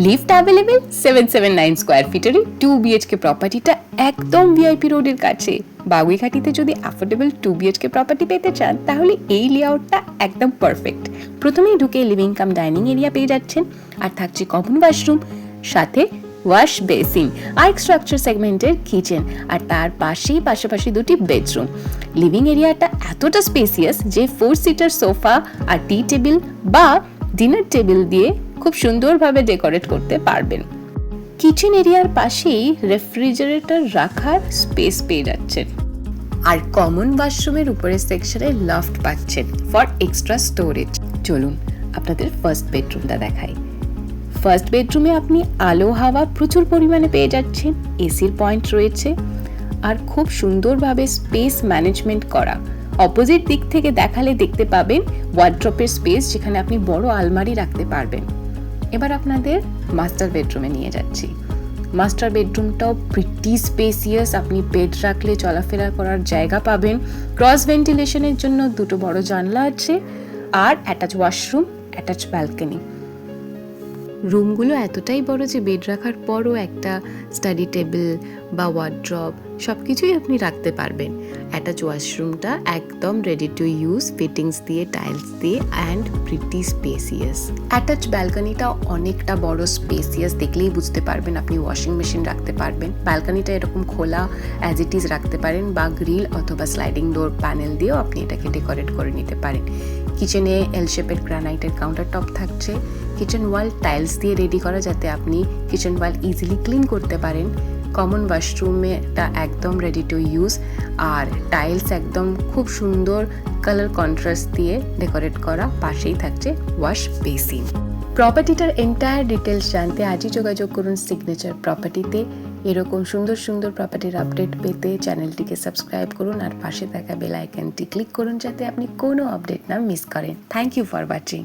Lift available 779 square ফিটের 2 BHK প্রপার্টিটা একদম VIP রোডের কাছে। বাগুইঘাটিতে যদি অ্যাফোর্ডেবল 2 BHK প্রপার্টি পেতে চান তাহলে এই লেআউটটা একদম পারফেক্ট। প্রথমেই ঢুকে লিভিং কাম ডাইনিং এরিয়া পেয়ে যাচ্ছেন, আর থাকছে কমন ওয়াশরুম, সাথে ওয়াশ বেসিন আর স্ট্রাকচার সেগমেন্টের কিচেন, আর তার পাশাপাশি দুটি বেডরুম। লিভিং এরিয়াটা এতটা স্পেসিয়াস যে 4 সিটার সোফা আর টি টেবিল বা ডিনার টেবিল দিয়ে খুব সুন্দরভাবে ডেকোরেট করতে পারবেন। কিচেন এরিয়ার পাশেই রেফ্রিজারেটর রাখার স্পেস পেয়ে যাচ্ছেন, আর কমন ওয়াশরুমের উপরের সেকশনে লফট পাচ্ছেন ফর এক্সট্রা স্টোরেজ। চলুন আপনাদের ফার্স্ট বেডরুমটা দেখাই। ফার্স্ট বেডরুমে আপনি আলো হাওয়া প্রচুর পরিমাণে পেয়ে যাচ্ছেন, এসির পয়েন্ট রয়েছে, আর খুব সুন্দরভাবে স্পেস ম্যানেজমেন্ট করা। অপোজিট দিক থেকে দেখালে দেখতে পাবেন ওয়ার্ড্রপের স্পেস, যেখানে আপনি বড় আলমারি রাখতে পারবেন। এবার আপনাদের মাস্টার বেডরুমে নিয়ে যাচ্ছি। মাস্টার বেডরুমটাও প্রিটি স্পেসিয়াস, আপনি বেড রাখলে চলাফেরা করার জায়গা পাবেন। ক্রস ভেন্টিলেশনের জন্য দুটো বড় জানলা আছে, আর অ্যাটাচ ওয়াশরুম, অ্যাটাচ ব্যালকনি। রুমগুলো এতটাই বড় যে বেড রাখার পরও একটা স্টাডি টেবিল বা ওয়ার্ড্রপ সব কিছুই আপনি রাখতে পারবেন। অ্যাটাচ ওয়াশরুমটা একদম রেডি টু ইউজ, ফিটিংস দিয়ে, টাইলস দিয়ে, অ্যান্ড প্রিটি স্পেসিয়াস। অ্যাটাচ ব্যালকনিটা অনেকটা বড়, স্পেসিয়াস, দেখলেই বুঝতে পারবেন আপনি ওয়াশিং মেশিন রাখতে পারবেন। ব্যালকনিটা এরকম খোলা অ্যাজ ইট ইজ রাখতে পারেন, বা গ্রিল অথবা স্লাইডিং ডোর প্যানেল দিয়েও আপনি এটাকে ডেকোরেট করে নিতে পারেন। কিচেনে এল শেপের গ্রানাইটের কাউন্টার টপ থাকছে। কিচেন ওয়াল টাইলস দিয়ে রেডি করা, যাতে আপনি কিচেন ওয়াল ইজিলি ক্লিন করতে পারেন। কমন ওয়াশরুমেটা একদম রেডি টু ইউজ, আর টাইলস একদম খুব সুন্দর কালার কন্ট্রাস্ট দিয়ে ডেকোরেট করা। পাশেই থাকছে ওয়াশ বেসিন। প্রপার্টিটার এন্টায়ার ডিটেলস জানতে আজই যোগাযোগ করুন সিগনেচার প্রপার্টিতে। এরকম সুন্দর প্রপার্টির আপডেট পেতে চ্যানেলটিকে সাবস্ক্রাইব করুন, আর পাশে থাকা বেল আইকনটি ক্লিক করুন যাতে আপনি কোনো আপডেট না মিস করেন। Thank you for watching.